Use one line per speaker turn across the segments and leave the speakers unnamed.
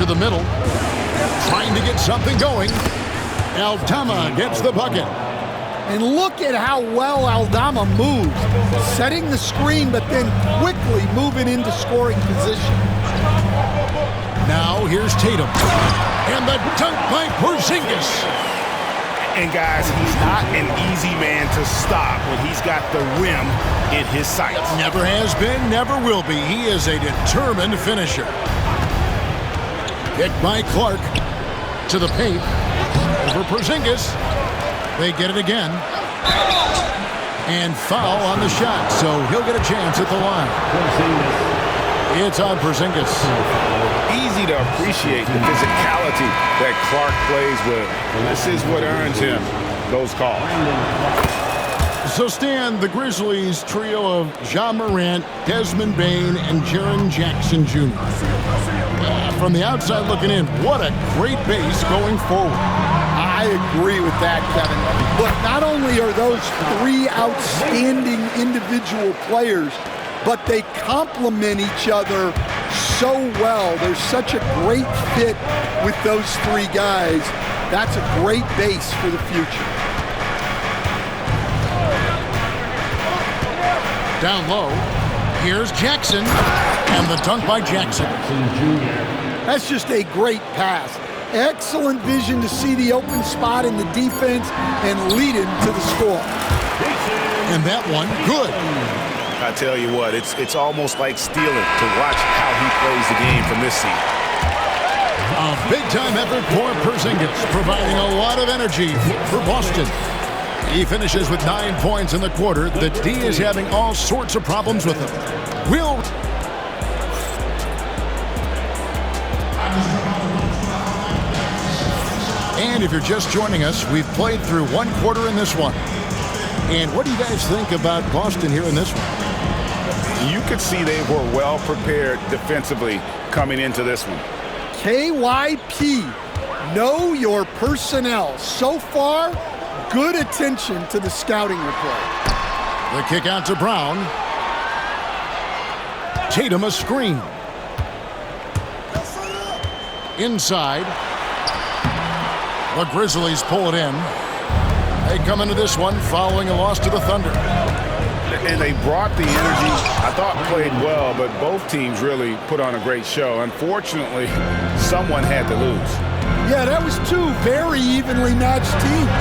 to the middle. Trying to get something going. Aldama gets the bucket.
And look at how well Aldama moves, setting the screen, but then quickly moving into scoring position.
Now here's Tatum. And the dunk by Porzingis.
And guys, he's not an easy man to stop when he's got the rim in his sights.
Never has been, never will be. He is a determined finisher. Picked by Clark to the paint. Over Porzingis. They get it again. And foul on the shot, so he'll get a chance at the line. It's on Porzingis.
Easy to appreciate the physicality that Clark plays with. This is what earns him those calls.
So, Stan, the Grizzlies trio of Ja Morant, Desmond Bane, and Jaren Jackson Jr. From the outside looking in, what a great base going forward.
I agree with that, Kevin. Look, not only are those three outstanding individual players, but they complement each other so well. There's such a great fit with those three guys. That's a great base for the future.
Down low, here's Jackson, and the dunk by Jackson.
That's just a great pass. Excellent vision to see the open spot in the defense and lead him to the score.
And that one, good.
I tell you what, it's almost like stealing to watch how he plays the game from this seat.
A big-time effort for Porzingis, providing a lot of energy for Boston. He finishes with 9 points in the quarter. The D is having all sorts of problems with him. And if you're just joining us, we've played through one quarter in this one. And what do you guys think about Boston here in this one?
You could see they were well prepared defensively coming into this one.
KYP, know your personnel. So far, good attention to the scouting report.
The kick out to Brown. Tatum a screen. Inside. The Grizzlies pull it in. They come into this one following a loss to the Thunder.
And they brought the energy. I thought played well, but both teams really put on a great show. Unfortunately, someone had to lose.
Yeah, that was two very evenly matched teams.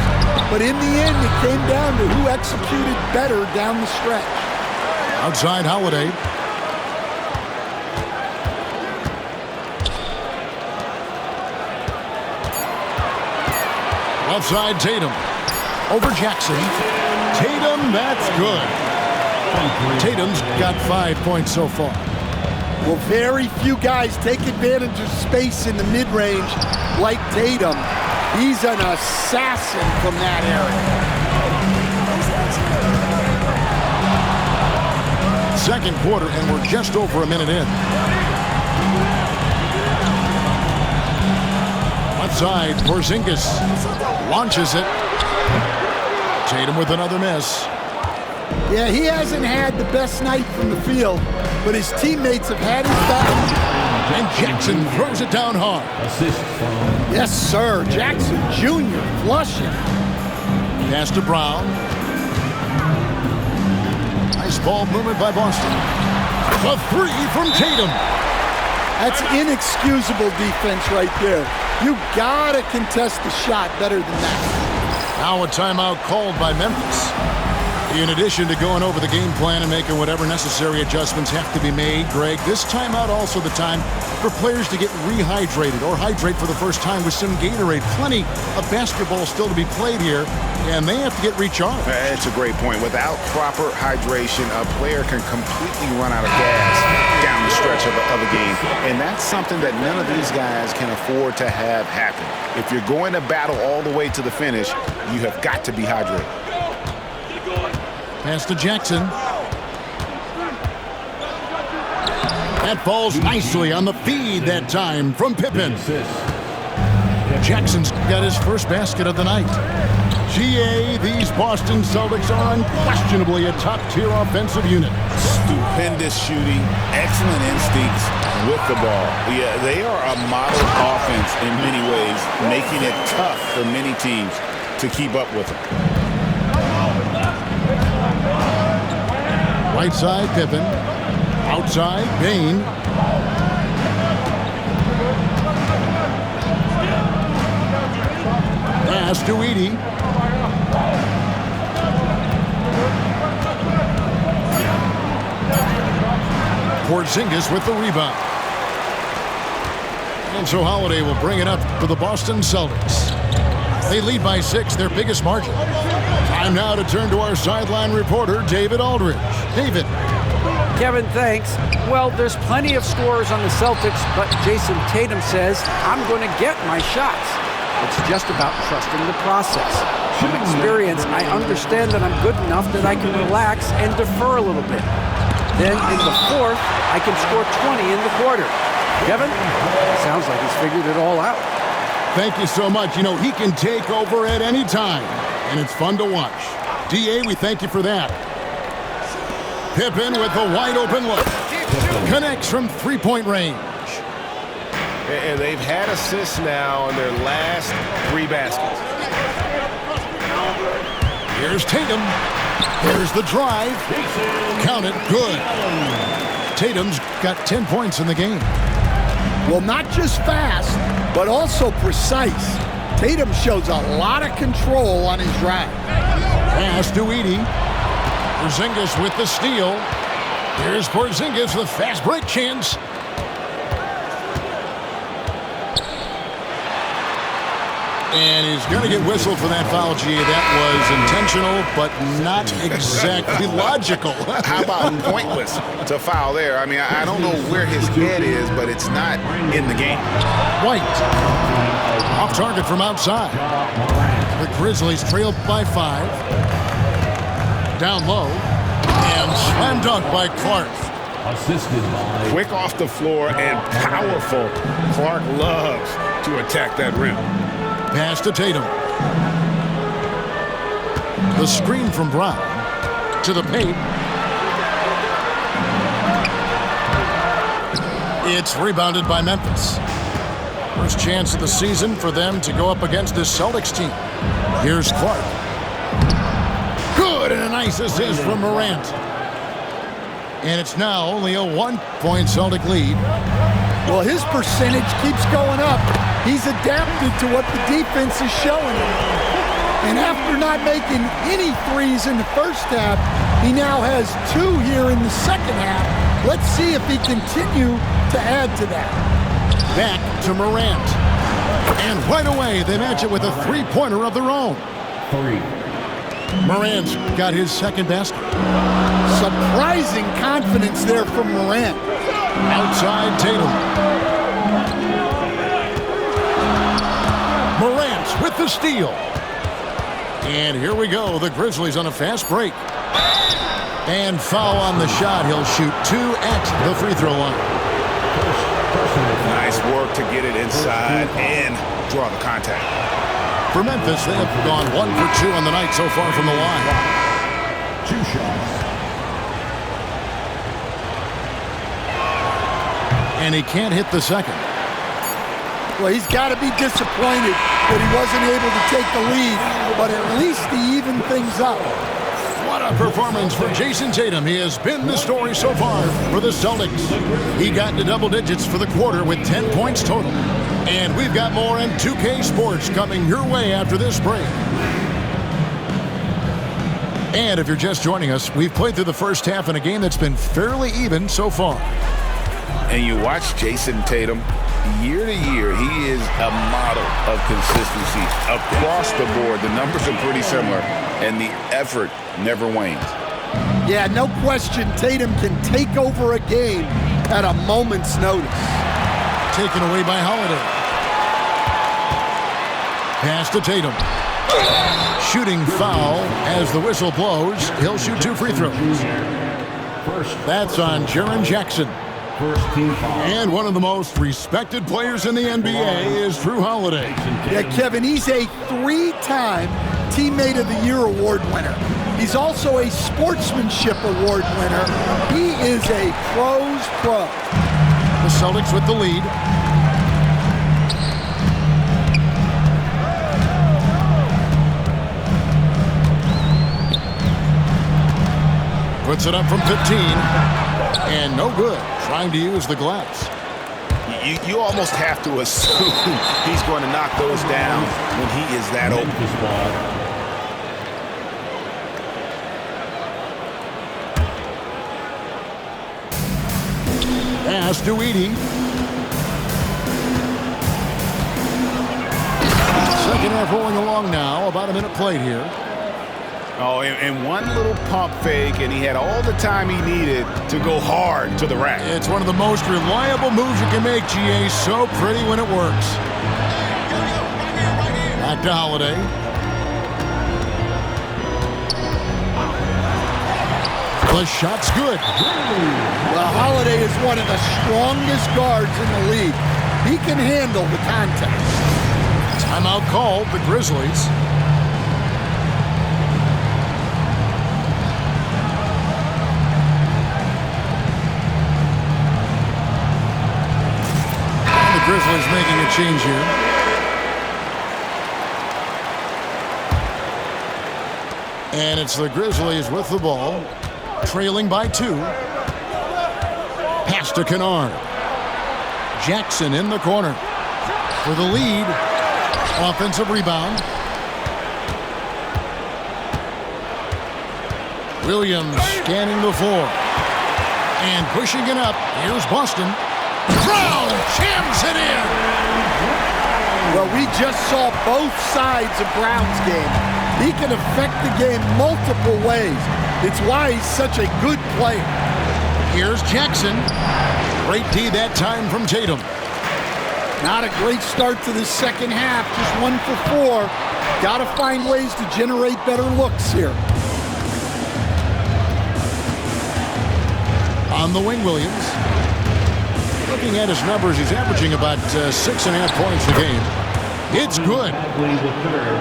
But in the end, it came down to who executed better down the stretch.
Outside Holiday. Outside Tatum. Over Jackson. Tatum, that's good. Tatum's got 5 points so far.
Well, very few guys take advantage of space in the mid-range like Tatum. He's an assassin from that area.
Second quarter, and we're just over a minute in. Outside, Porzingis launches it. Tatum with another miss.
Yeah, he hasn't had the best night from the field, but his teammates have had his back.
And Jackson throws it down hard.
Yes, sir. Jackson Jr. flushing.
Pass to Brown. Nice ball movement by Boston. A three from Tatum.
That's inexcusable defense right there. You gotta contest the shot better than that.
Now a timeout called by Memphis. In addition to going over the game plan and making whatever necessary adjustments have to be made, Greg, this timeout also the time for players to get rehydrated or hydrate for the first time with some Gatorade. Plenty of basketball still to be played here, and they have to get recharged.
That's a great point. Without proper hydration, a player can completely run out of gas down the stretch of a game. And that's something that none of these guys can afford to have happen. If you're going to battle all the way to the finish, you have got to be hydrated.
Pass to Jackson. That falls nicely on the feed that time from Pippen. Jackson's got his first basket of the night. GA, these Boston Celtics are unquestionably a top-tier offensive unit.
Stupendous shooting, excellent instincts with the ball. Yeah, they are a model offense in many ways, making it tough for many teams to keep up with them.
Right side, Pippen. Outside, Bane. Pass to Edey. Porzingis with the rebound. And so Holiday will bring it up for the Boston Celtics. They lead by 6, their biggest margin. Time now to turn to our sideline reporter, David Aldridge. David.
Kevin, thanks. Well, there's plenty of scorers on the Celtics, but Jason Tatum says, I'm going to get my shots. It's just about trusting the process. From experience, I understand that I'm good enough that I can relax and defer a little bit. Then in the fourth, I can score 20 in the quarter. Kevin, sounds like he's figured it all out.
Thank you so much. You know, he can take over at any time, and it's fun to watch. DA, we thank you for that. Pippen with a wide-open look. Connects from three-point range.
And they've had assists now in their last 3 baskets.
Here's Tatum. Here's the drive. Count it. Good. Tatum's got 10 points in the game.
Well, not just fast, but also precise. Tatum shows a lot of control on his drive.
Pass to Edey. Porzingis with the steal. Here's Porzingis with fast break chance. And he's going to get whistled for that foul, G. That was intentional, but not exactly logical.
How about pointless to foul there? I mean, I don't know where his head is, but it's not in the game.
White. Off target from outside. The Grizzlies trailed by 5. Down low. And slam dunk by Clark.
Assisted by...
Quick off the floor and powerful. Clark loves to attack that rim.
Pass to Tatum. The screen from Brown to the paint. It's rebounded by Memphis. First chance of the season for them to go up against this Celtics team. Here's Clark. Good, and a nice assist from Morant. And it's now only a 1-point Celtic lead.
Well, his percentage keeps going up. He's adapted to what the defense is showing him. And after not making any threes in the first half, he now has 2 here in the second half. Let's see if he continue to add to that.
Back to Morant. And right away, they match it with a three-pointer of their own.
3.
Morant's got his second basket.
Surprising confidence there from Morant.
Outside Tatum. Morant with the steal. And here we go. The Grizzlies on a fast break. And foul on the shot. He'll shoot 2 at the free throw line.
Nice work to get it inside and draw the contact.
For Memphis, they have gone 1 for 2 on the night so far from the line.
2 shots.
And he can't hit the second.
Well, he's got to be disappointed that he wasn't able to take the lead, but at least he evened things up.
What a performance for Jason Tatum. He has been the story so far for the Celtics. He got to double digits for the quarter with 10 points total. And we've got more in 2K Sports coming your way after this break. And if you're just joining us, we've played through the first half in a game that's been fairly even so far.
And you watch Jason Tatum, year to year, he is a model of consistency. Across the board, the numbers are pretty similar, and the effort never wanes.
Yeah, no question, Tatum can take over a game at a moment's notice.
Taken away by Holiday. Pass to Tatum. Shooting foul as the whistle blows. He'll shoot 2 free throws. That's on Jaren Jackson.
First team foul.
And one of the most respected players in the NBA is Drew Holiday.
Yeah, Kevin, he's a 3-time Teammate of the Year award winner. He's also a Sportsmanship Award winner. He is a pro's pro.
The Celtics with the lead. Puts it up from 15. And no good. Trying to use the glass.
You almost have to assume he's going to knock those down when he is that open.
Pass to Edey. Second half rolling along now. About a minute played here.
Oh, and one little pump fake, and he had all the time he needed to go hard to the rack.
It's one of the most reliable moves you can make, GA. So pretty when it works. Back to Holiday. The shot's good.
Well, Holiday is one of the strongest guards in the league. He can handle the contact.
Timeout called, the Grizzlies. Grizzlies making a change here. And it's the Grizzlies with the ball, trailing by 2. Pass to Kennard. Jackson in the corner for the lead. Offensive rebound. Williams scanning the floor. And pushing it up. Here's Boston. Brown jams it in.
Well, we just saw both sides of Brown's game. He can affect the game multiple ways. It's why he's such a good player.
Here's Jackson. Great D that time from Tatum.
Not a great start to the second half. Just 1 for 4. Got to find ways to generate better looks here.
On the wing, Williams. Looking at his numbers, he's averaging about 6.5 points a game. It's good.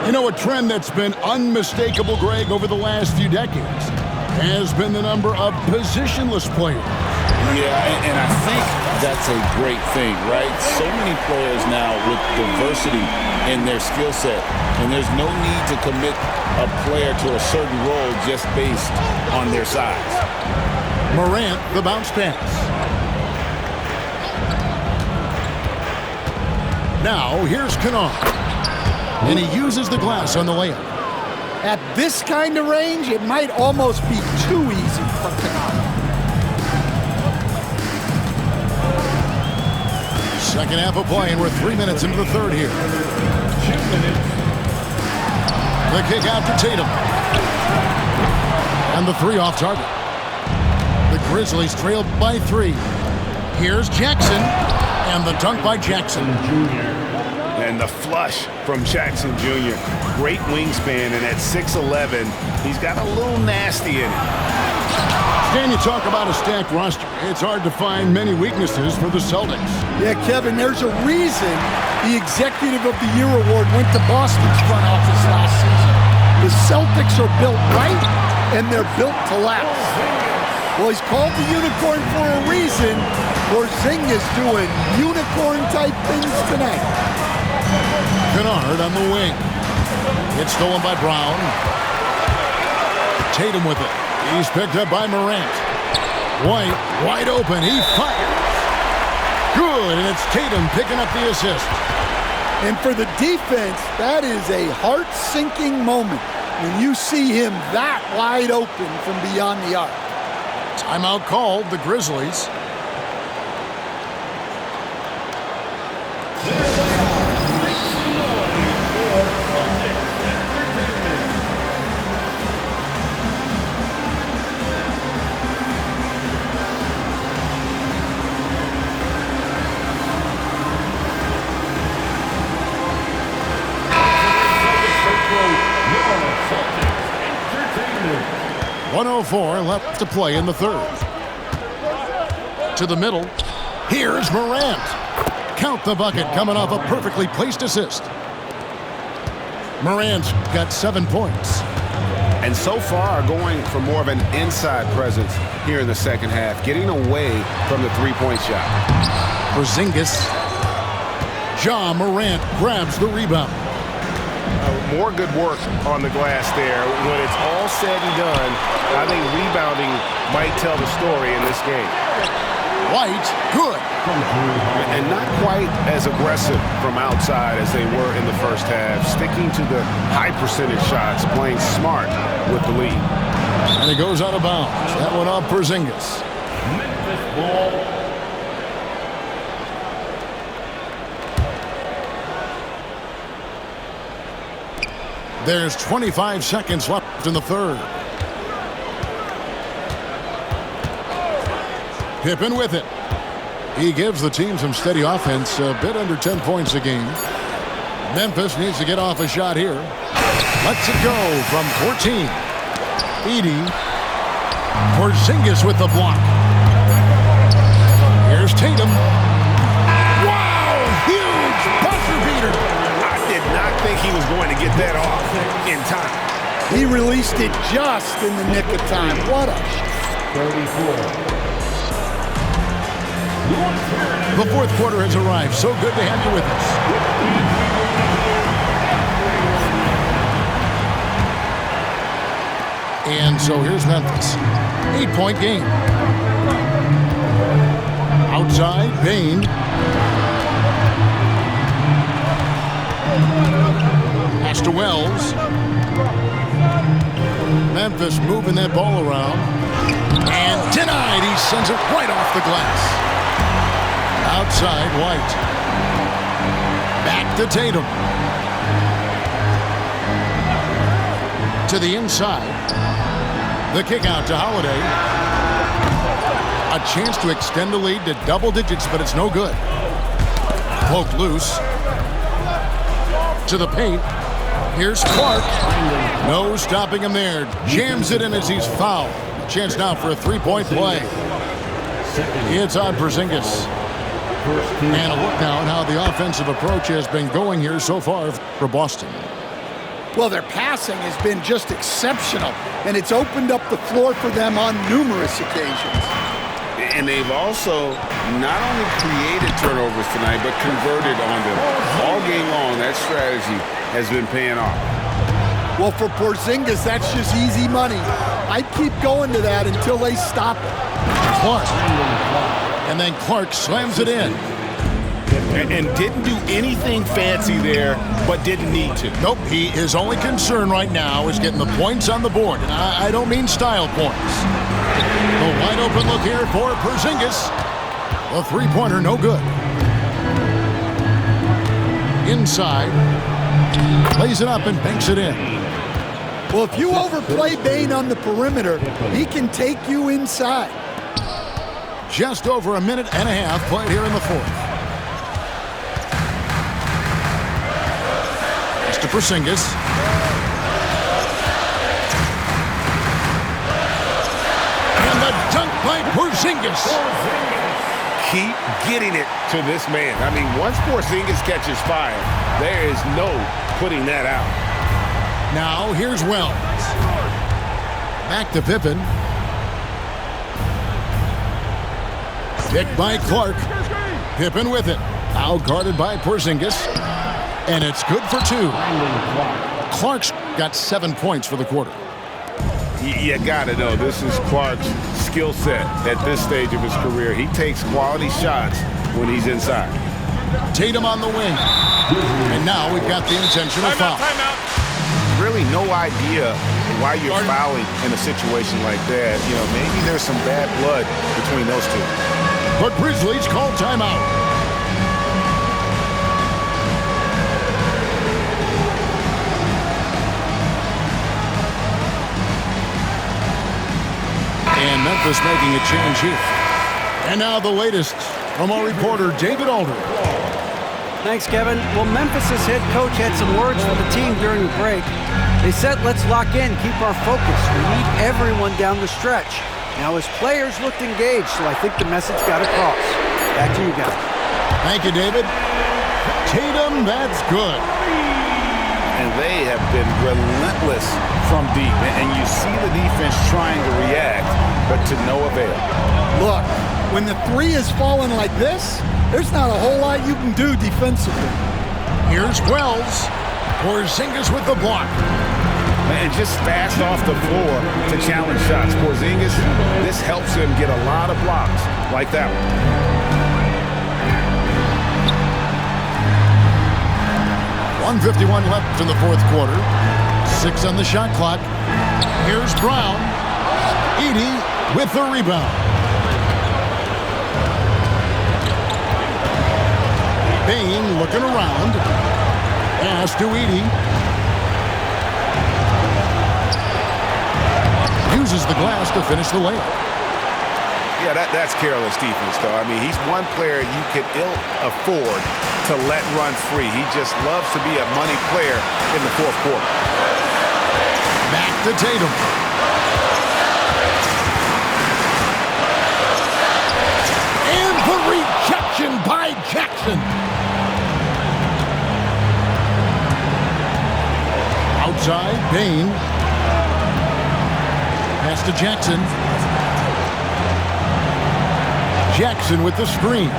You know, a trend that's been unmistakable, Greg, over the last few decades has been the number of positionless players.
Yeah, and I think that's a great thing, right? So many players now with diversity in their skill set, and there's no need to commit a player to a certain role just based on their size.
Morant, the bounce pass. Now, here's Kennard. And he uses the glass on the layup.
At this kind of range, it might almost be too easy for Kennard.
Second half of play, and we're 3 minutes into the third here. 2 minutes. The kick out to Tatum. And the 3 off target. The Grizzlies trailed by 3. Here's Jackson. And the dunk by Jackson.
And the flush from Jackson Jr. Great wingspan, and at 6'11", he's got a little nasty in it.
Can you talk about a stacked roster? It's hard to find many weaknesses for the Celtics.
Yeah, Kevin, there's a reason the Executive of the Year award went to Boston's front office last season. The Celtics are built right, and they're built to last. Well, he's called the Unicorn for a reason. Porzingis doing unicorn-type things tonight.
Kennard on the wing. It's stolen by Brown. Tatum with it. He's picked up by Morant. White, wide open. He fires. Good, and it's Tatum picking up the assist.
And for the defense, that is a heart-sinking moment when you see him that wide open from beyond the arc.
Timeout called, the Grizzlies. .104 left to play in the third. To the middle. Here's Morant. Count the bucket coming off a perfectly placed assist. Morant's got 7 points.
And so far, going for more of an inside presence here in the second half, getting away from the three-point shot.
Porzingis. Ja Morant grabs the rebound.
More good work on the glass there. When it's all said and done, I think rebounding might tell the story in this game.
White, good.
And not quite as aggressive from outside as they were in the first half, sticking to the high percentage shots, playing smart with the lead.
And it goes out of bounds. That one off Porzingis. There's 25 seconds left in the third. Pippen with it. He gives the team some steady offense, a bit under 10 points a game. Memphis needs to get off a shot here. Lets it go from 14. Edey. Porzingis with the block. Here's Tatum. Wow! Huge buzzer beater.
I did not think he was going to get that off in time.
He released it just in the nick of time. What a shot.
34.
The fourth quarter has arrived. So good to have you with us. And so here's Memphis. 8-point game. Outside, Bane. Pass to Wells. Memphis moving that ball around. And denied. He sends it right off the glass. Outside, White. Back to Tatum. To the inside. The kick out to Holiday. A chance to extend the lead to double digits, but it's no good. Poke loose. To the paint. Here's Clark. No stopping him there. Jams it in as he's fouled. Chance now for a three-point play. It's on Porzingis. And a look now at how the offensive approach has been going here so far for Boston.
Well, their passing has been just exceptional, and it's opened up the floor for them on numerous occasions.
And they've also not only created turnovers tonight, but converted on them. All game long, that strategy has been paying off.
Well, for Porzingis, that's just easy money. I'd keep going to that until they stop it.
Clark. And then Clark slams it in.
And didn't do anything fancy there, but didn't need to.
Nope, his only concern right now is getting the points on the board. And I don't mean style points. The wide open look here for Porzingis. The three-pointer, no good. Inside. Lays it up and banks it in.
Well, if you overplay Bane on the perimeter, he can take you inside.
Just over a minute and a half played here in the fourth. Pass to Porzingis. And the dunk by Porzingis.
Keep getting it to this man. I mean, once Porzingis catches fire, there is no putting that out.
Now here's Wells. Back to Pippen. Picked by Clark. Pippen with it. Now guarded by Porzingis. And it's good for two. Clark's got 7 points for the quarter.
You gotta know, this is Clark's skill set at this stage of his career. He takes quality shots when he's inside.
Tatum on the wing. And now we've got the intentional foul.
Really no idea why you're fouling in a situation like that. You know, maybe there's some bad blood between those two.
But Grizzlies call timeout. And Memphis making a change here. And now the latest from our reporter, David Aldridge.
Thanks, Kevin. Well, Memphis' head coach had some words for the team during the break. They said, let's lock in, keep our focus. We need everyone down the stretch. Now, his players looked engaged, so I think the message got across. Back to you guys.
Thank you, David. Tatum, that's good.
and they have been relentless from deep. And you see the defense trying to react, but to no avail.
Look, when the three is falling like this, there's not a whole lot you can do defensively.
Here's Wells. Porzingis with the block.
And just fast off the floor to challenge shots. Porzingis, this helps him get a lot of blocks like that one.
1:51 left in the fourth quarter. 6 on the shot clock. Here's Brown. Edey with the rebound. Bane looking around. Pass to Edey. Uses the glass to finish the layup.
Yeah, that's careless defense, though. I mean, he's one player you can ill afford to let run free. He just loves to be a money player in the fourth quarter.
Back to Tatum. And the rejection by Jackson. Outside, Bane. Pass to Jackson. Jackson with the screen.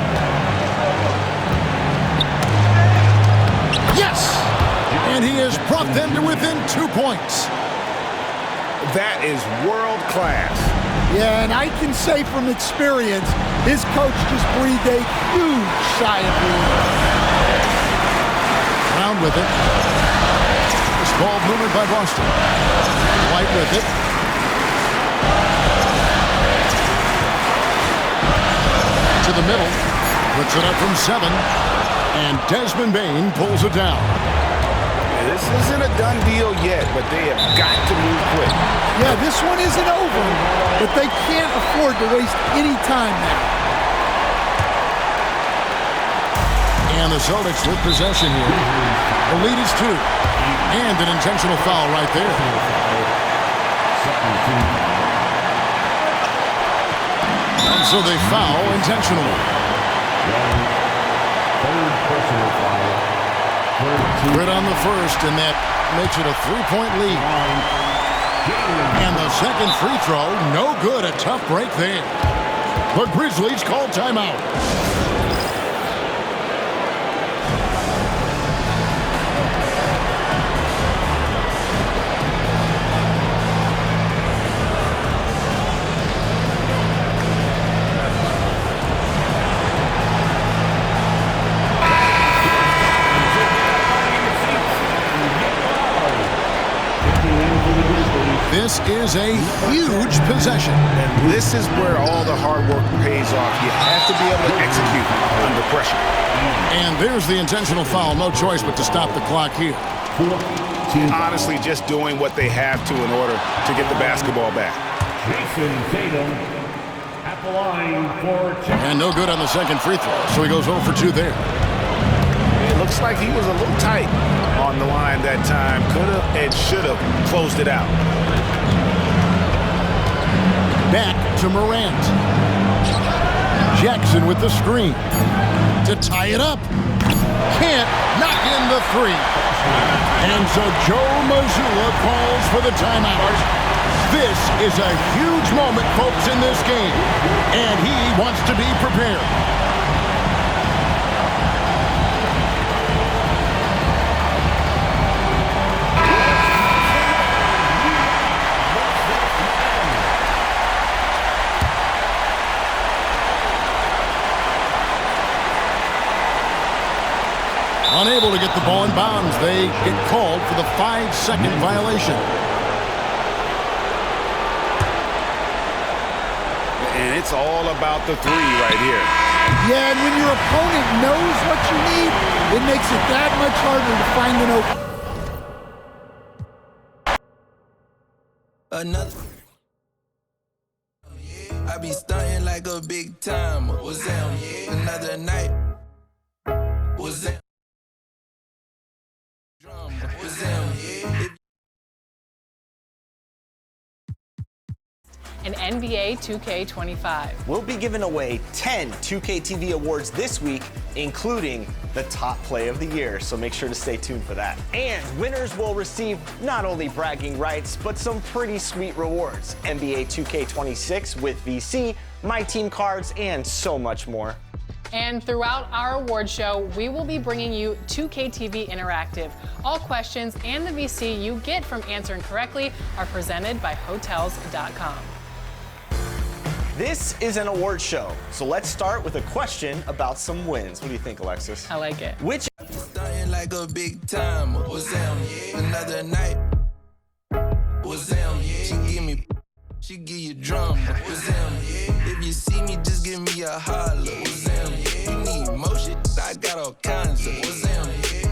Yes! And he has brought them to within 2 points.
That is world class.
Yeah, and I can say from experience, his coach just breathed a huge sigh of relief.
Brown with it. This ball moved by Boston. White with it. To the middle. Puts it up from 7. And Desmond Bane pulls it down.
This isn't a done deal yet, but they have got to move quick.
Yeah, this one isn't over, but they can't afford to waste any time now.
And the Celtics with possession here. The lead is 2. And an intentional foul right there. And so they foul intentionally. Grid on the first, and that makes it a 3-point lead. And the second free throw, no good. A tough break there. The Grizzlies call timeout. This is a huge possession.
And this is where all the hard work pays off. You have to be able to execute under pressure.
And there's the intentional foul. No choice but to stop the clock here.
Honestly, just doing what they have to in order to get the basketball back.
Jason Tatum at the line for
And no good on the second free throw, so he goes 0 for 2 there.
It looks like he was a little tight on the line that time. Could have and should have closed it out.
Back to Morant. Jackson with the screen. To tie it up. Can't knock in the 3. And so Joe Mazzulla calls for the timeout. This is a huge moment, folks, in this game. And he wants to be prepared. Unable to get the ball in bounds. They get called for the 5-second violation.
And it's all about the 3 right here.
Yeah, and when your opponent knows what you need, it makes it that much harder to find an open.
Another. I be stunting like a big timer. Was that another night? Was that?
and NBA 2K25.
We'll be giving away 10 2K TV awards this week, including the top play of the year, so make sure to stay tuned for that. And winners will receive not only bragging rights, but some pretty sweet rewards. NBA 2K26 with VC, My Team cards, and so much more.
And throughout our award show, we will be bringing you 2K TV Interactive. All questions and the VC you get from answering correctly are presented by Hotels.com.
This is an award show, so let's start with a question about some wins. What do you think, Alexis?
I like it.
Which
Starting like a big time. Was them another night? Was them? She give you drama. Was them? If you see me, just give me a holler. Was them? You need motion? I got all kinds of. Was them?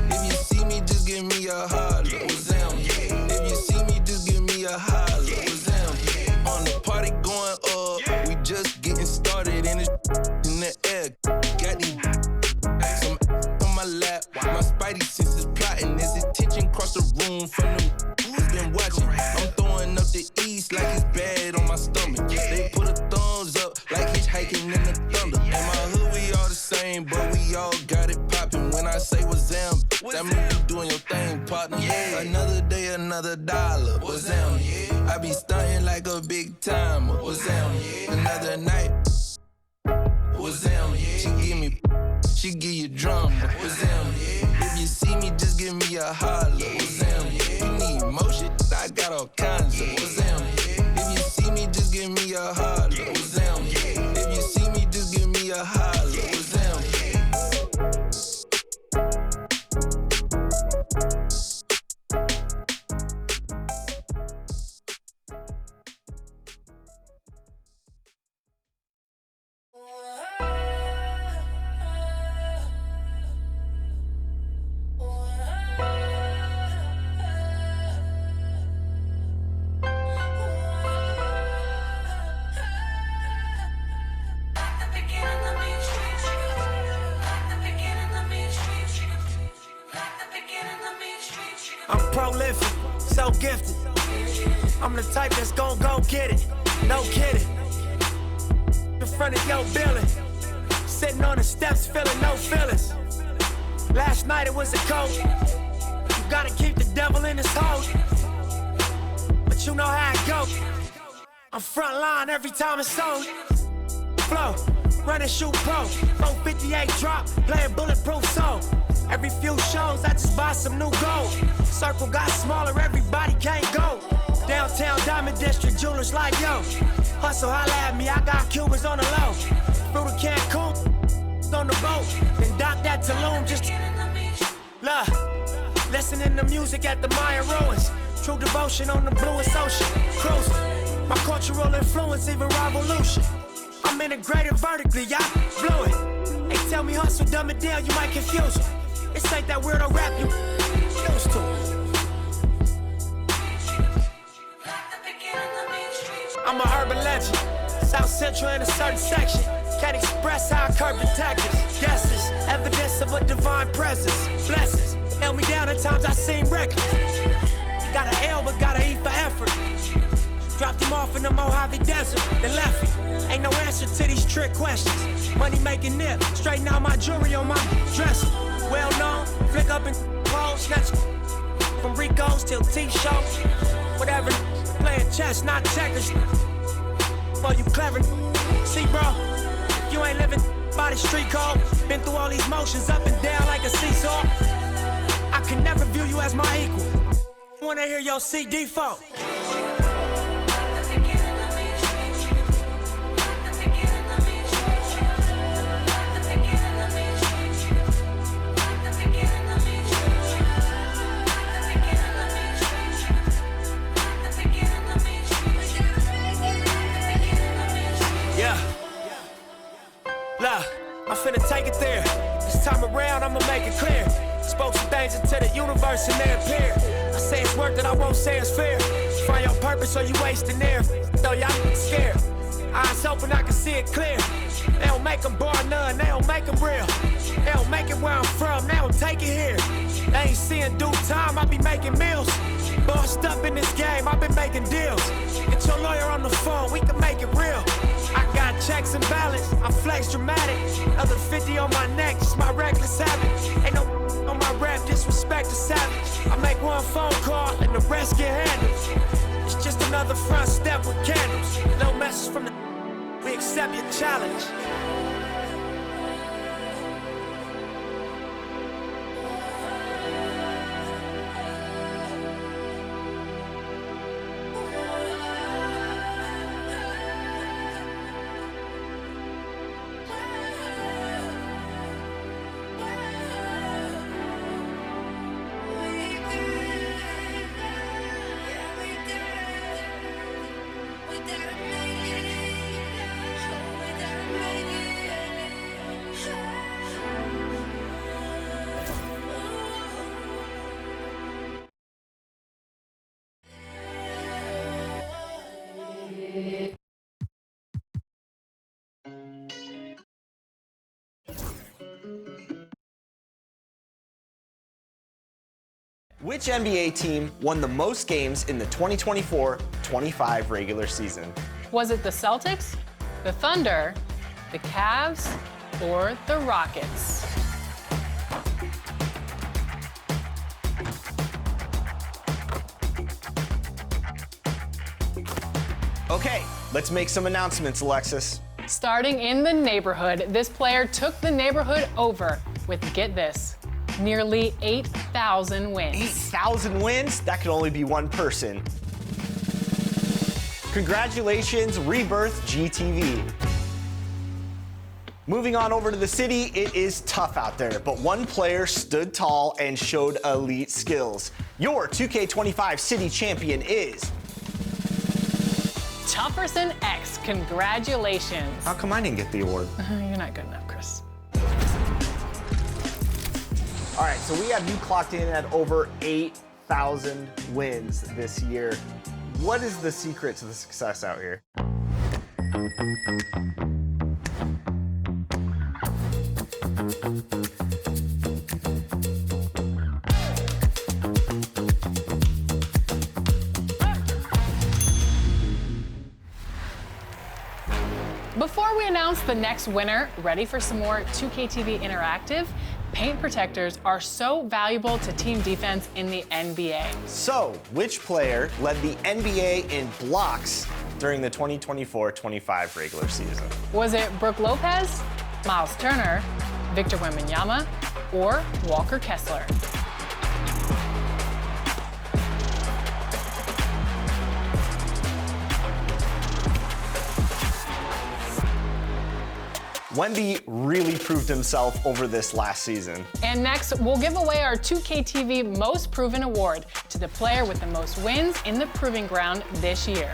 If you see me, just give me a holler. Was them? If you see me, just give me a holler. Was them? On the party going up, we just getting started in the air. Got these some on my lap. My spidey senses plotting. There's attention across the room from them who's been watching. I'm throwing up the east like it's bad on my stomach. They put a thumbs up like hitchhiking in the thunder. In my hood we all the same, but we all got it popping. When I say what's them, that means you doing your thing, partner. Yeah. Another day, another dollar. What's them? I be stunting like a big timer. What's them? Another night. What's them? She give you drama. What's them? If you see me, just give me a holler. What's them? You need motion? I got all kinds of. What's them? If you see me, just give me a holler. What's them? If you see me, just give me a holler. What's them?
I'm prolific, so gifted. I'm the type that's gon' go get it, no kidding. In front of your building, sitting on the steps feeling no feelings. Last night it was a cold. You gotta keep the devil in his hole. But you know how it go. I'm front line every time it's on. Flow, run and shoot pro. 458 drop, playing bulletproof soul. Every few shows, I just buy some new gold. Circle got smaller, everybody can't go. Downtown Diamond District, jewelers like yo. Hustle, holla at me, I got Cubans on the low. Through the Cancun, on the boat. Then dock that Tulum, just love. Listening to music at the Mayan ruins. True devotion on the bluest ocean. Cruising, my cultural influence, even revolution. I'm integrated vertically, y'all blew it. They tell me hustle, dumb it down, you might confuse them. This ain't that weirdo rap you used to. I'm a urban legend, South Central in a certain section. Can't express how I curb detectives. Guesses, evidence of a divine presence. Blessings, held me down at times I seem reckless. You got an L but gotta eat for effort. Dropped him off in the Mojave Desert, then left him. Ain't no answer to these trick questions. Money making nip, straighten out my jewelry on my dresser. Well known, flick up and close, snatch from Rico's till T-shows. Whatever, playing chess, not checkers. Boy, you clever. See, bro, you ain't living by the street code. Been through all these motions up and down like a seesaw. I can never view you as my equal. Wanna hear your CD fault. I'm finna take it there. This time around, I'ma make it clear. Spoke some things into the universe and they appear. I say it's worth it, I won't say it's fair. Find your purpose or you wasting there. Though y'all scared. Eyes open, I can see it clear. They don't make them bar none, they don't make them real. They don't make it where I'm from. some, they don't take it here. They ain't seeing due time, I be making meals. Bossed up in this game, I've been making deals. Get your lawyer on the phone, we can make it real. I got checks and balance, I flex dramatic. Another 50 on my neck, it's my reckless habit. Ain't no on my rap, disrespect is savage. I make one phone call and the rest get handled. It's just another front step with candles. No message from the we accept your challenge.
Which NBA team won the most games in the 2024-25 regular season?
Was it the Celtics, the Thunder, the Cavs, or the Rockets?
Okay, let's make some announcements, Alexis.
Starting in the neighborhood, this player took the neighborhood over with, get this, nearly 8,000 wins.
8,000 wins? That could only be one person. Congratulations, Rebirth GTV. Moving on over to the city, it is tough out there, but one player stood tall and showed elite skills. Your 2K25 city champion is
Tufferson X, congratulations.
How come I didn't get the award?
You're not good enough, Chris.
All right, so we have you clocked in at over 8,000 wins this year. What is the secret to the success out here?
Before we announce the next winner, ready for some more 2KTV Interactive? Paint protectors are so valuable to team defense in the NBA.
So, which player led the NBA in blocks during the 2024-25 regular season?
Was it Brooke Lopez, Miles Turner, Victor Wembanyama, or Walker Kessler?
Wemby really proved himself over this last season.
And next, we'll give away our 2KTV Most Proven Award to the player with the most wins in the Proving Ground this year.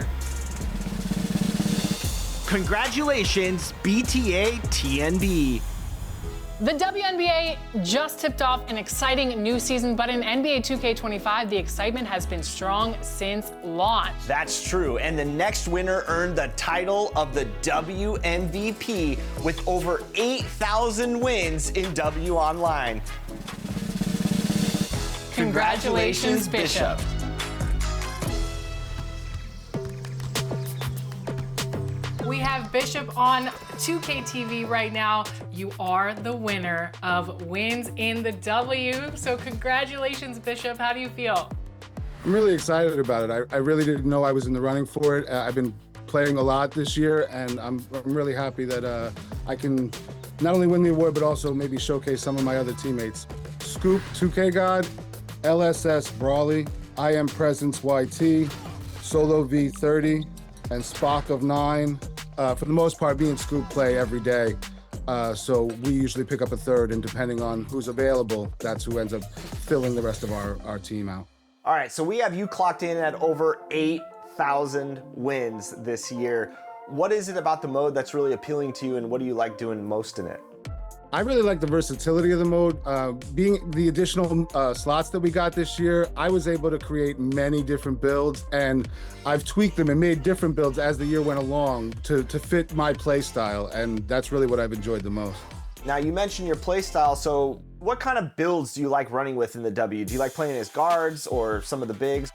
Congratulations, BTA TNB.
The WNBA just tipped off an exciting new season, but in NBA 2K25, the excitement has been strong since launch.
That's true, and the next winner earned the title of the WMVP with over 8,000 wins in W Online.
Congratulations, Bishop. We have Bishop on 2KTV right now. You are the winner of wins in the W. So congratulations, Bishop. How do you feel?
I'm really excited about it. I really didn't know I was in the running for it. I've been playing a lot this year, and I'm really happy that I can not only win the award, but also maybe showcase some of my other teammates. Scoop, 2K God, LSS Brawley, I Am Presence YT, Solo V30, and Spock of 9. For the most part, me and Scoop play every day. So we usually pick up a third, and depending on who's available, that's who ends up filling the rest of our team out.
All right, so we have you clocked in at over 8,000 wins this year. What is it about the mode that's really appealing to you, and what do you like doing most in it?
I really like the versatility of the mode. Being the additional slots that we got this year, I was able to create many different builds, and I've tweaked them and made different builds as the year went along to fit my play style, and that's really what I've enjoyed the most.
Now, you mentioned your play style, so what kind of builds do you like running with in the W? Do you like playing as guards or some of the bigs?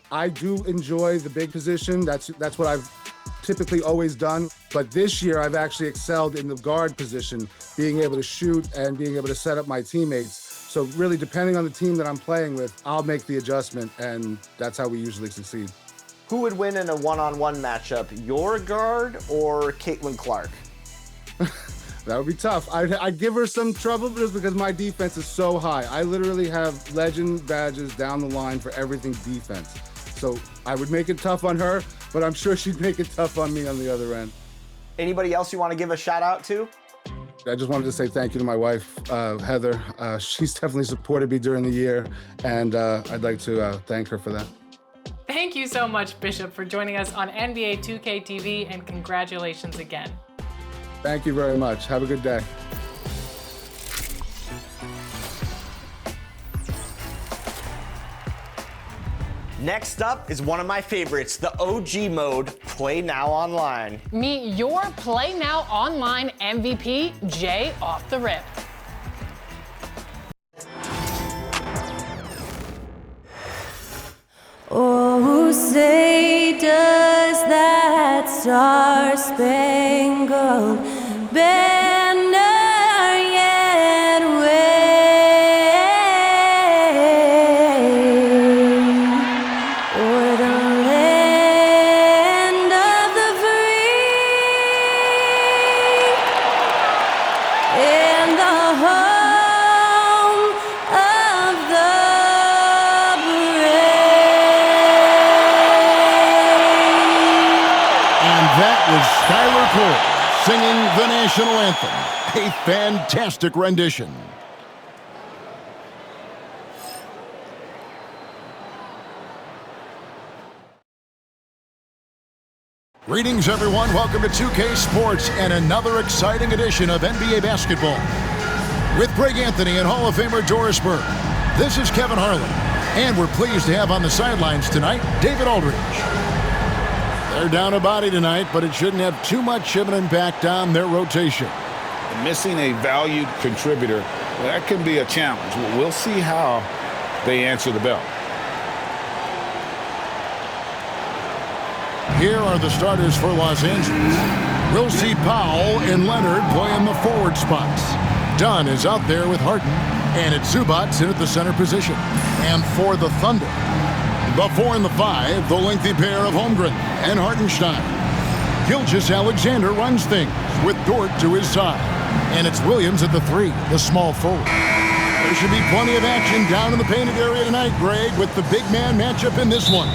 I do enjoy the big position. That's what I've typically always done. But this year, I've actually excelled in the guard position, being able to shoot and being able to set up my teammates. So really, depending on the team that I'm playing with, I'll make the adjustment, and that's how we usually succeed.
Who would win in a one-on-one matchup, your guard or Caitlin Clark?
That would be tough. I'd give her some trouble just because my defense is so high. I literally have legend badges down the line for everything defense. So I would make it tough on her, but I'm sure she'd make it tough on me on the other end.
Anybody else you want to give a shout out to?
I just wanted to say thank you to my wife, Heather. She's definitely supported me during the year, and I'd like to thank her for that.
Thank you so much, Bishop, for joining us on NBA 2K TV, and congratulations again.
Thank you very much. Have a good day.
Next up is one of my favorites, the OG mode, Play Now Online.
Meet your Play Now Online MVP, Jay Off the Rip.
Oh, say does that star-spangled banner yet wave o'er the land of the free and the home of the
That was Skylar Cole singing the national anthem. A fantastic rendition. Greetings, everyone. Welcome to 2K Sports and another exciting edition of NBA basketball. With Greg Anthony and Hall of Famer Doris Burke, this is Kevin Harlan, and we're pleased to have on the sidelines tonight David Aldridge. They're down a body tonight, but it shouldn't have too much of an impact on their rotation.
Missing a valued contributor, that can be a challenge. We'll see how they answer the bell.
Here are the starters for Los Angeles. We'll see Powell and Leonard play in the forward spots. Dunn is out there with Harden, and it's Zubac in at the center position. And for the Thunder, the 4 and the 5, the lengthy pair of Holmgren and Hartenstein. Gilgeous-Alexander runs things with Dort to his side. And it's Williams at the 3, the small forward. There should be plenty of action down in the painted area tonight, Greg, with the big man matchup in this one.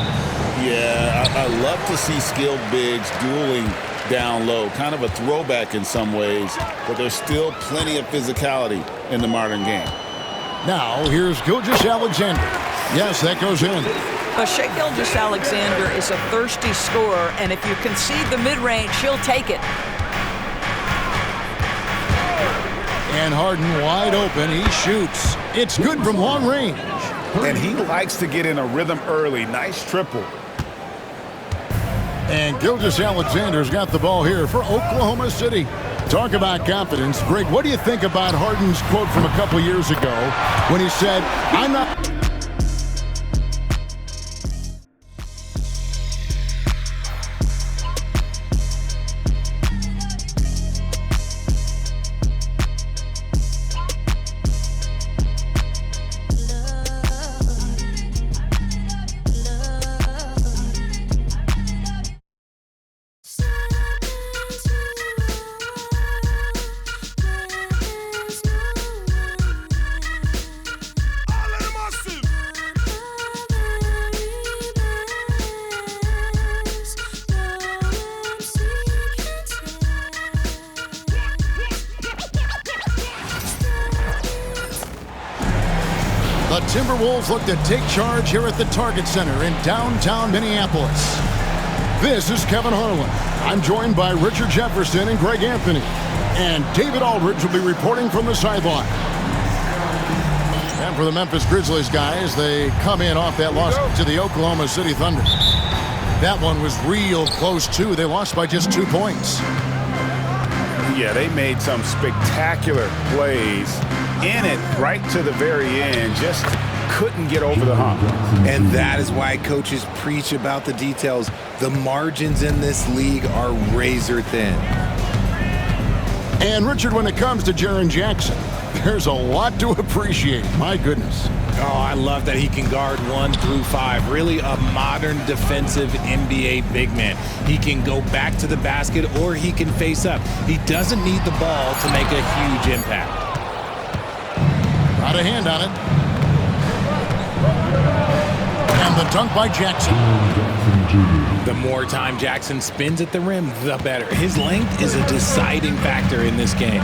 Yeah, I love to see skilled bigs dueling down low. Kind of a throwback in some ways, but there's still plenty of physicality in the modern game.
Now, here's Gilgeous-Alexander. Yes, that goes in.
Shai Gilgeous-Alexander is a thirsty scorer, and if you concede the mid-range, he'll take it.
And Harden wide open. He shoots. It's good from long range.
And he likes to get in a rhythm early. Nice triple.
And Gilgeous-Alexander's got the ball here for Oklahoma City. Talk about confidence. Greg, what do you think about Harden's quote from a couple years ago when he said, I'm not... The Timberwolves look to take charge here at the Target Center in downtown Minneapolis. This is Kevin Harlan. I'm joined by Richard Jefferson and Greg Anthony. And David Aldridge will be reporting from the sideline. And for the Memphis Grizzlies guys, they come in off that loss to the Oklahoma City Thunder. That one was real close too. They lost by just 2 points.
Yeah, they made some spectacular plays in it right to the very end. Just couldn't get over the hump.
And that is why coaches preach about the details. The margins in this league are razor thin.
And, Richard, when it comes to Jaren Jackson, there's a lot to appreciate. My goodness.
Oh, I love that he can guard 1 through 5. Really a modern defensive NBA big man. He can go back to the basket or he can face up. He doesn't need the ball to make a huge impact.
Got a hand on it. And the dunk by Jackson.
The more time Jackson spins at the rim, the better. His length is a deciding factor in this game.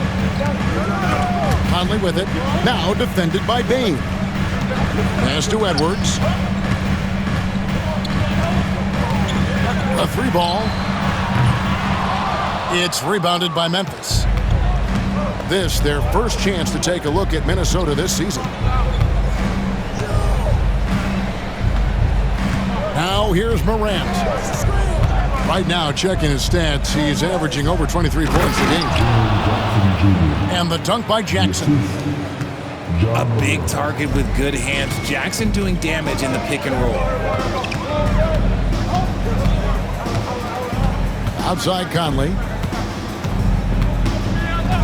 Conley with it. Now defended by Bane. Pass to Edwards. A 3-ball. It's rebounded by Memphis. This, their first chance to take a look at Minnesota this season. Now here's Morant. Right now, checking his stats, he's averaging over 23 points a game. And the dunk by Jackson.
A big target with good hands. Jackson doing damage in the pick and roll.
Outside Conley.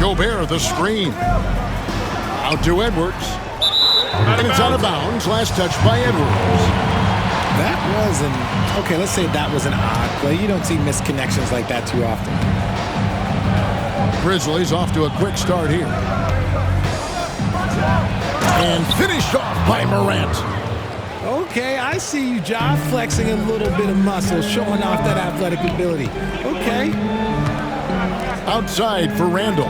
Gobert, the screen. Out to Edwards. And it's out of bounds. Last touch by Edwards.
That was okay, let's say that was an odd play. You don't see misconnections like that too often.
Grizzlies off to a quick start here. And finished off by Morant.
Okay, I see you, Ja, flexing a little bit of muscle, showing off that athletic ability. Okay.
Outside for Randall.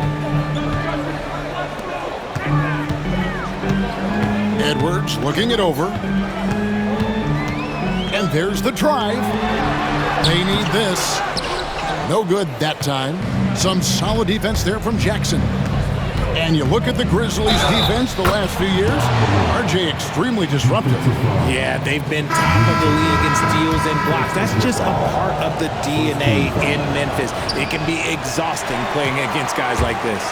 Edwards looking it over. And there's the drive. They need this. No good that time. Some solid defense there from Jackson. And you look at the Grizzlies' defense the last few years, RJ extremely disruptive.
Yeah, they've been top of the league in steals and blocks. That's just a part of the DNA in Memphis. It can be exhausting playing against guys like this.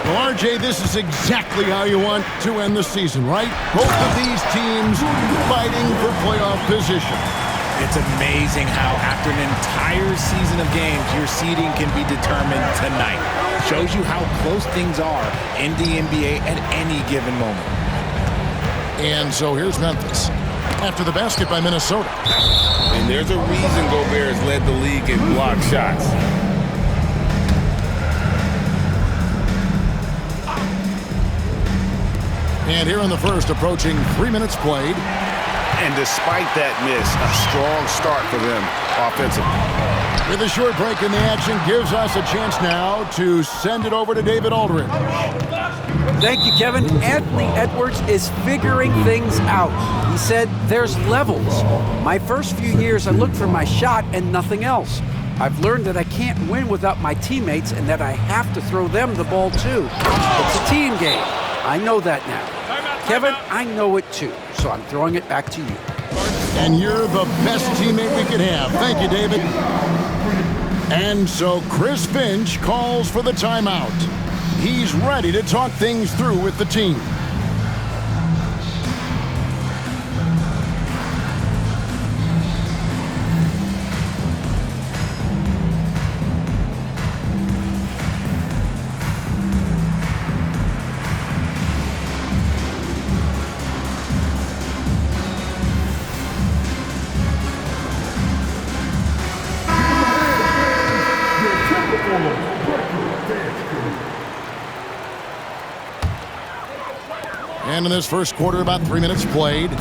Well, RJ, this is exactly how you want to end the season, right? Both of these teams fighting for playoff position.
It's amazing how after an entire season of games, your seeding can be determined tonight. Shows you how close things are in the NBA at any given moment.
And so here's Memphis. After the basket by Minnesota.
And there's a reason Gobert has led the league in block shots.
And here in the first, approaching 3 minutes played.
And despite that miss, a strong start for them offensively.
With a short break in the action, gives us a chance now to send it over to David Aldridge.
Thank you, Kevin. Anthony Edwards is figuring things out. He said there's levels. My first few years, I looked for my shot and nothing else. I've learned that I can't win without my teammates and that I have to throw them the ball too. It's a team game. I know that now. Kevin, I know it too, so I'm throwing it back to you.
And you're the best teammate we could have. Thank you, David. And so Chris Finch calls for the timeout. He's ready to talk things through with the team. And in this first quarter, about 3 minutes played.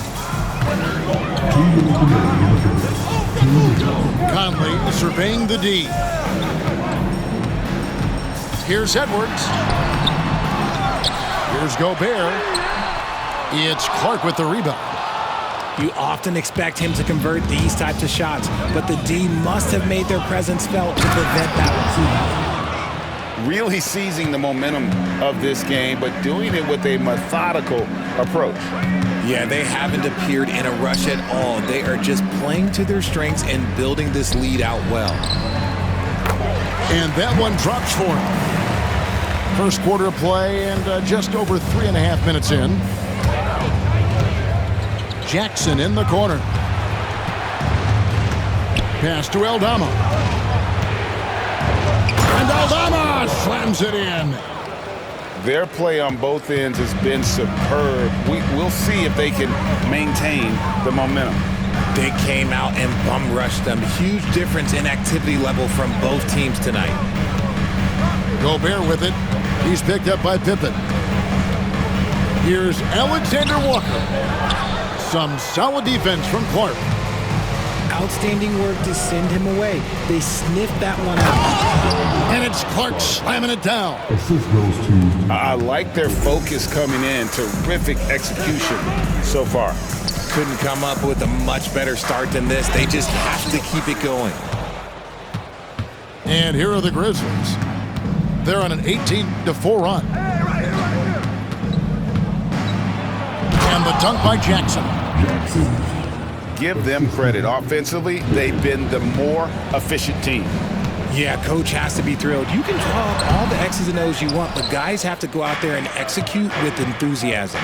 Conley surveying the D. Here's Edwards. Here's Gobert. It's Clark with the rebound.
You often expect him to convert these types of shots, but the D must have made their presence felt to prevent that.
Really seizing the momentum of this game, but doing it with a methodical approach.
Yeah, they haven't appeared in a rush at all. They are just playing to their strengths and building this lead out well.
And that one drops for him. First quarter of play and just over 3.5 minutes in. Jackson in the corner. Pass to Aldama. And Aldama slams it in.
Their play on both ends has been superb. We'll see if they can maintain the momentum.
They came out and bum rushed them. Huge difference in activity level from both teams tonight.
Gobert with it. He's picked up by Pippen. Here's Alexander Walker. Some solid defense from Clark.
Outstanding work to send him away. They sniffed that one out.
And it's Clark slamming it down.
I like their focus coming in. Terrific execution so far.
Couldn't come up with a much better start than this. They just have to keep it going.
And here are the Grizzlies. They're on an 18-4 run. And the dunk by Jackson.
Give them credit. Offensively, they've been the more efficient team.
Yeah, coach has to be thrilled. You can draw up all the X's and O's you want, but guys have to go out there and execute with enthusiasm.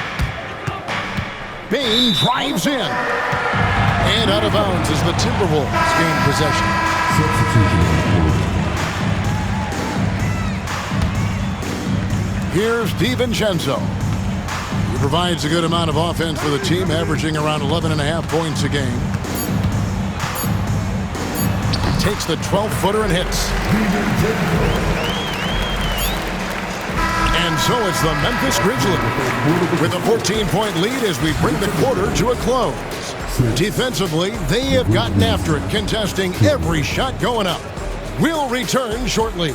Bane drives in. And out of bounds as the Timberwolves gain possession. Here's DiVincenzo. He provides a good amount of offense for the team, averaging around 11.5 points a game. Takes the 12-footer and hits. And so it's the Memphis Grizzlies with a 14-point lead as we bring the quarter to a close. Defensively, they have gotten after it, contesting every shot going up. We'll return shortly.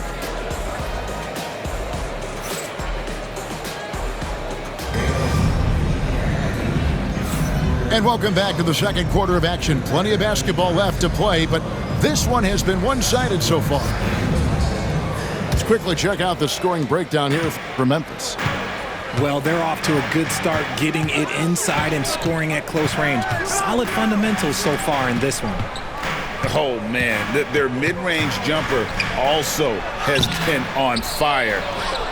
And welcome back to the second quarter of action. Plenty of basketball left to play, but this one has been one-sided so far. Let's quickly check out the scoring breakdown here for Memphis.
Well, they're off to a good start getting it inside and scoring at close range. Solid fundamentals so far in this one.
Oh, man, their mid-range jumper also has been on fire.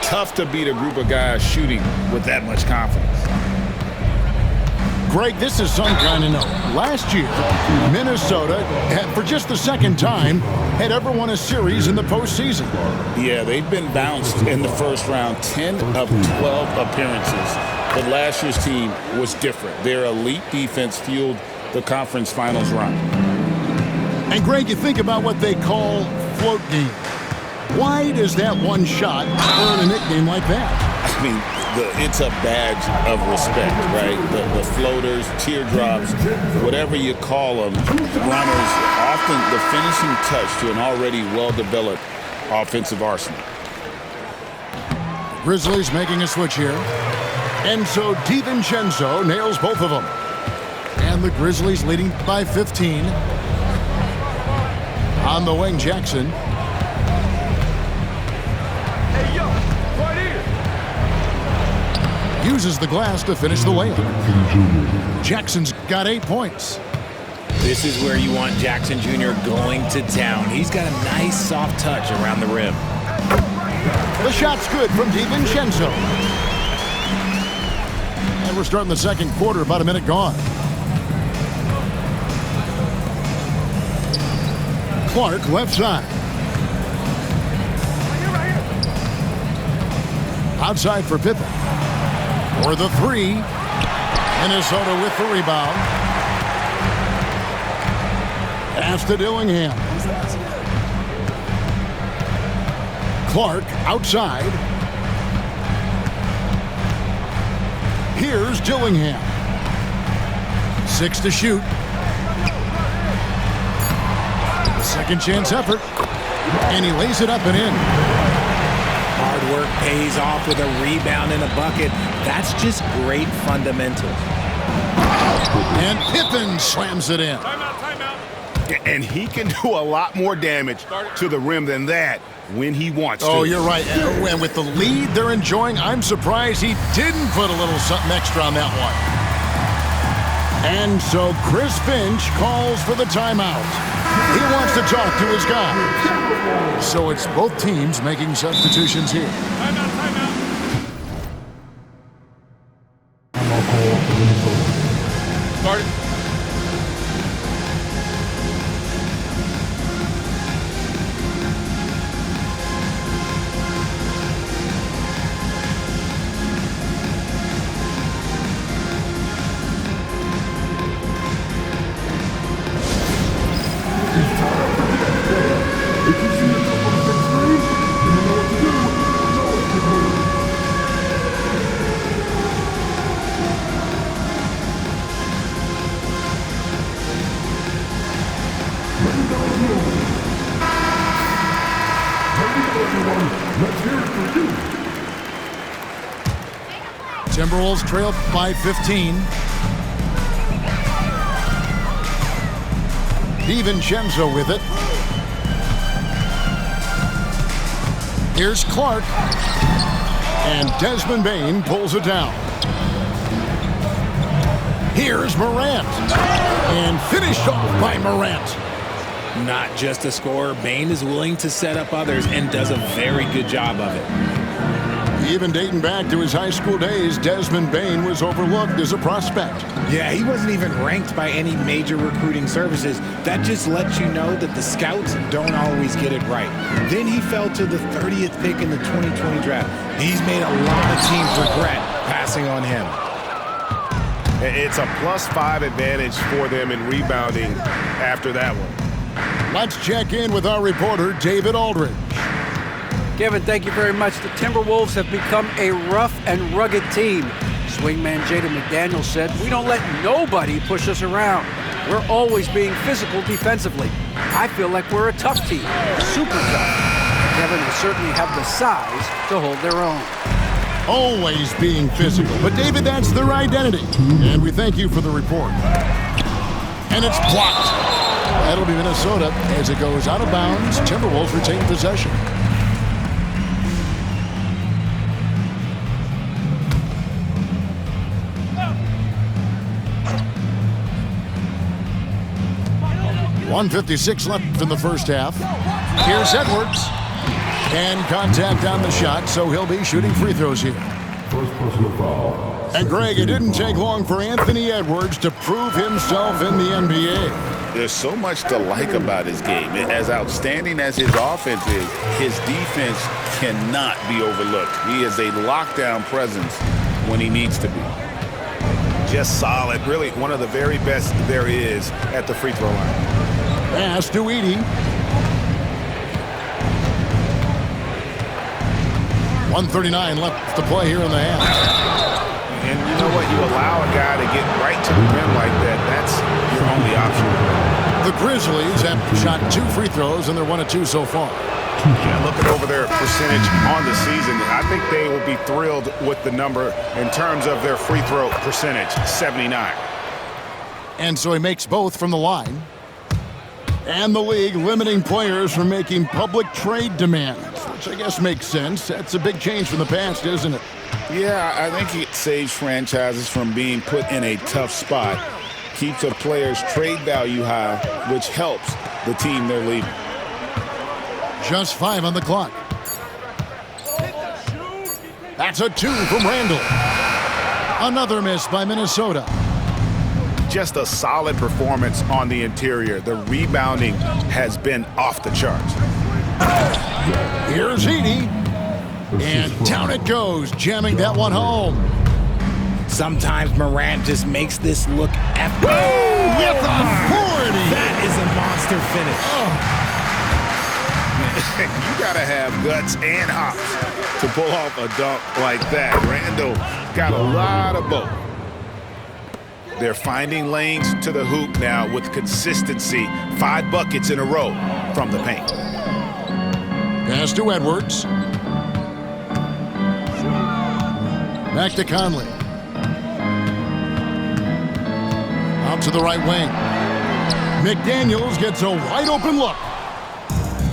Tough to beat a group of guys shooting with that much confidence.
Greg, this is some kind of note. Last year, Minnesota, for just the second time, had ever won a series in the postseason.
Yeah, they've been bounced in the first round, 10 of 12 appearances. But last year's team was different. Their elite defense fueled the conference finals run.
And Greg, you think about what they call float game. Why does that one shot earn a nickname like that?
I mean, it's a badge of respect, right? The floaters, teardrops, whatever you call them, runners, often the finishing touch to an already well-developed offensive arsenal.
Grizzlies making a switch here. And so DiVincenzo nails both of them. And the Grizzlies leading by 15. On the wing, Jackson. Uses the glass to finish the layup. Jackson's got 8 points.
This is where you want Jackson Jr. going to town. He's got a nice soft touch around the rim.
The shot's good from DiVincenzo. And we're starting the second quarter, about a minute gone. Clark left side. Outside for Pippen. For the three. Minnesota with the rebound. Pass to Dillingham. Clark outside. Here's Dillingham. 6 to shoot. The second chance effort. And he lays it up and in.
Hard work pays off with a rebound and a bucket. That's just great fundamentals.
And Pippen slams it in.
And he can do a lot more damage to the rim than that when he wants to.
Oh, you're right. And with the lead they're enjoying, I'm surprised he didn't put a little something extra on that one. And so Chris Finch calls for the timeout. He wants to talk to his guys. So it's both teams making substitutions here.
Start it.
Timberwolves trail by 15. DiVincenzo with it. Here's Clark. And Desmond Bane pulls it down. Here's Morant. And finished off by Morant.
Not just a scorer, Bane is willing to set up others and does a very good job of it.
Even dating back to his high school days, Desmond Bane was overlooked as a prospect.
Yeah, he wasn't even ranked by any major recruiting services. That just lets you know that the scouts don't always get it right. Then he fell to the 30th pick in the 2020 draft. He's made a lot of teams regret passing on him.
It's a +5 advantage for them in rebounding after that one.
Let's check in with our reporter, David Aldridge.
Kevin, thank you very much. The Timberwolves have become a rough and rugged team. Swingman Jaden McDaniels said, "We don't let nobody push us around. We're always being physical defensively. I feel like we're a tough team, super tough. Kevin will certainly have the size to hold their own."
Always being physical. But, David, that's their identity. And we thank you for the report. And it's blocked. That'll be Minnesota as it goes out of bounds. Timberwolves retain possession. .156 left in the first half. Here's Edwards. And contact on the shot, so he'll be shooting free throws here. And, Greg, it didn't take long for Anthony Edwards to prove himself in the NBA.
There's so much to like about his game. As outstanding as his offense is, his defense cannot be overlooked. He is a lockdown presence when he needs to be.
Just solid. Really one of the very best there is at the free throw line.
Pass to Edey. 1:39 left to play here in the half.
And you know what? You allow a guy to get right to the rim like that. That's your only option.
The Grizzlies have shot 2 free throws, and they're 1 of 2 so far.
Yeah, looking over their percentage on the season, I think they will be thrilled with the number in terms of their free throw percentage, 79.
And so he makes both from the line. And the league limiting players from making public trade demands, which I guess makes sense. That's a big change from the past, isn't it?
Yeah, I think it saves franchises from being put in a tough spot, keeps a player's trade value high, which helps the team they're leaving.
Just 5 on the clock. That's a 2 from Randall. Another miss by Minnesota.
Just a solid performance on the interior. The rebounding has been off the charts.
Here's Edey. And down it goes, jamming that one home.
Sometimes Morant just makes this look epic.
With authority.
That is a monster finish.
You got to have guts and hops to pull off a dunk like that. Randall got a lot of both. They're finding lanes to the hoop now with consistency. 5 buckets in a row from the paint.
Pass to Edwards. Back to Conley. Out to the right wing. McDaniels gets a wide open look.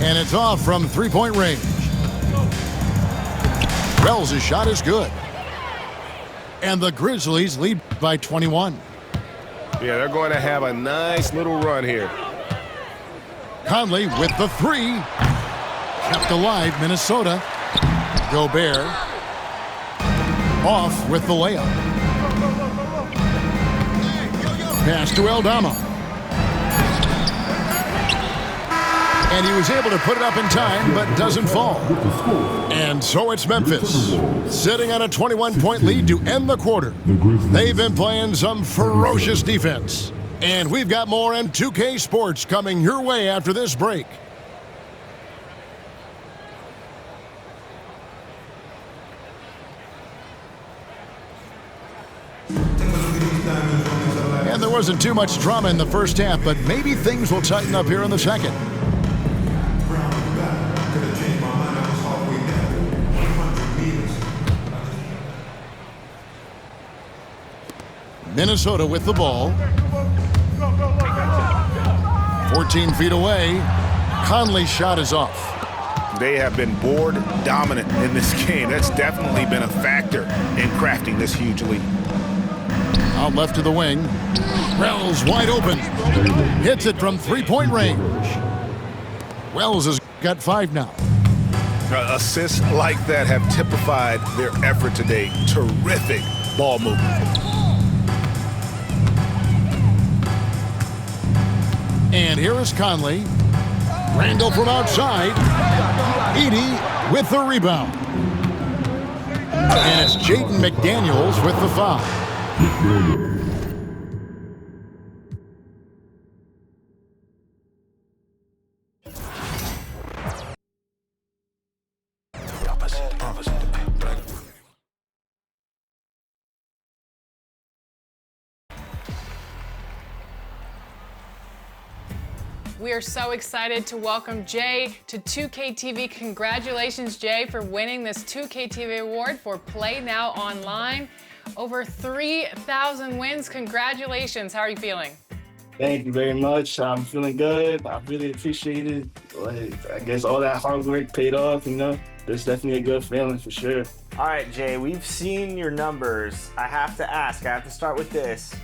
And it's off from 3-point range. Wells' shot is good. And the Grizzlies lead by 21.
Yeah, they're going to have a nice little run here.
Conley with the three. Kept alive, Minnesota. Gobert off with the layup. Pass to Aldama. And he was able to put it up in time, but doesn't fall. And so it's Memphis, sitting on a 21-point lead to end the quarter. They've been playing some ferocious defense. And we've got more on 2K Sports coming your way after this break. And there wasn't too much drama in the first half, but maybe things will tighten up here in the second. Minnesota with the ball. 14 feet away. Conley's shot is off.
They have been board dominant in this game. That's definitely been a factor in crafting this huge lead.
Out left to the wing. Wells wide open. Hits it from three-point range. Wells has got 5 now.
Assists like that have typified their effort today. Terrific ball movement.
And here is Conley. Randall from outside. Edey with the rebound. And it's Jaden McDaniels with the foul.
We are so excited to welcome Jay to 2K TV. Congratulations, Jay, for winning this 2K TV award for Play Now Online. Over 3,000 wins. Congratulations. How are you feeling?
Thank you very much. I'm feeling good. I really appreciate it. Like, I guess all that hard work paid off, you know. There's definitely a good feeling for sure.
All right, Jay, we've seen your numbers. I have to ask, I have to start with this.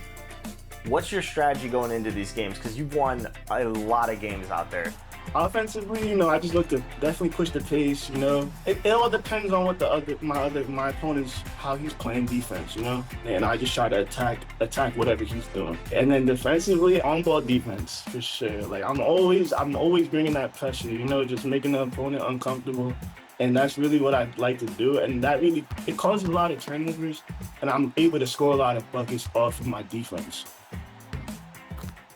What's your strategy going into these games? Because you've won a lot of games out there.
Offensively, you know, I just look to definitely push the pace, you know. It all depends on what my opponent's, how he's playing defense, you know. And I just try to attack whatever he's doing. And then defensively, on-ball defense, for sure. Like, I'm always bringing that pressure, you know, just making the opponent uncomfortable. And that's really what I like to do. And that really, it causes a lot of turnovers. And I'm able to score a lot of buckets off of my defense.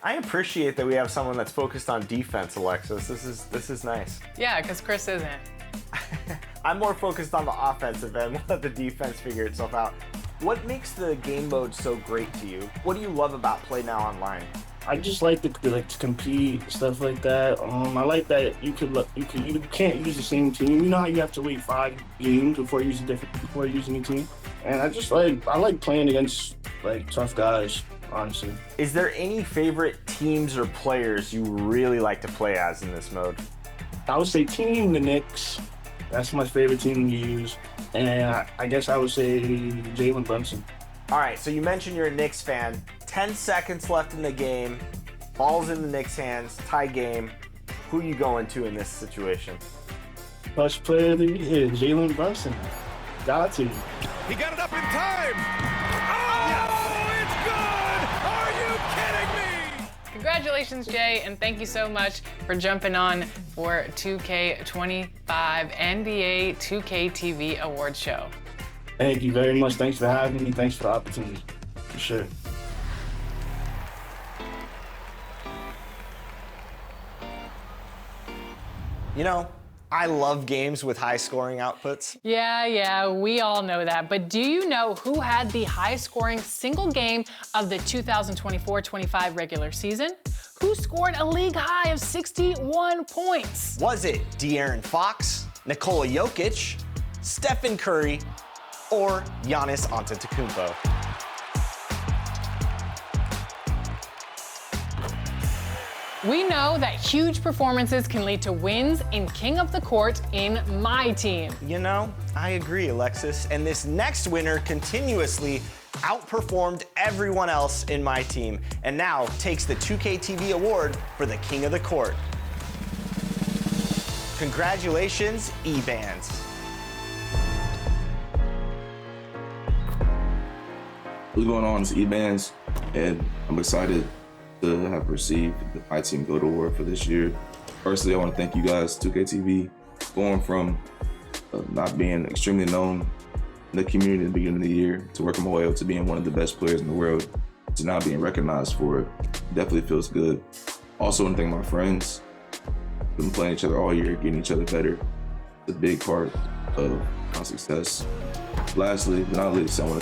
I appreciate that we have someone that's focused on defense, Alexis. This is nice.
Yeah, because Chris isn't.
I'm more focused on the offensive end. Let the defense figure itself out. What makes the game mode so great to you? What do you love about Play Now Online?
I just like to compete, stuff like that. I like that you can't use the same team. You know how you have to wait 5 games before using a team. And I like playing against like tough guys. Honestly.
Is there any favorite teams or players you really like to play as in this mode?
I would say the Knicks. That's my favorite team to use. And I guess I would say Jalen Brunson.
All right, so you mentioned you're a Knicks fan. 10 seconds left in the game. Ball's in the Knicks' hands. Tie game. Who are you going to in this situation?
First player of the year, Jalen Brunson. Got to.
He got it up in time.
Congratulations, Jay, and thank you so much for jumping on for 2K25 NBA 2K TV Awards Show.
Thank you very much. Thanks for having me. Thanks for the opportunity. For sure.
You know, I love games with high scoring outputs.
Yeah, we all know that. But do you know who had the high scoring single game of the 2024-25 regular season? Who scored a league high of 61 points?
Was it De'Aaron Fox, Nikola Jokic, Stephen Curry, or Giannis Antetokounmpo?
We know that huge performances can lead to wins in King of the Court in my team.
You know, I agree, Alexis. And this next winner continuously outperformed everyone else in my team, and now takes the 2K TV award for the King of the Court. Congratulations, E-Bands.
What's going on? It's E-Bands, and I'm excited to have received the My Team GOAT Award for this year. Firstly, I want to thank you guys, 2K TV, going from not being extremely known in the community at the beginning of the year to working my way up to being one of the best players in the world to now being recognized for it. Definitely feels good. Also, I want to thank my friends. We've been playing each other all year, getting each other better. It's a big part of my success. Lastly, but not least, I want to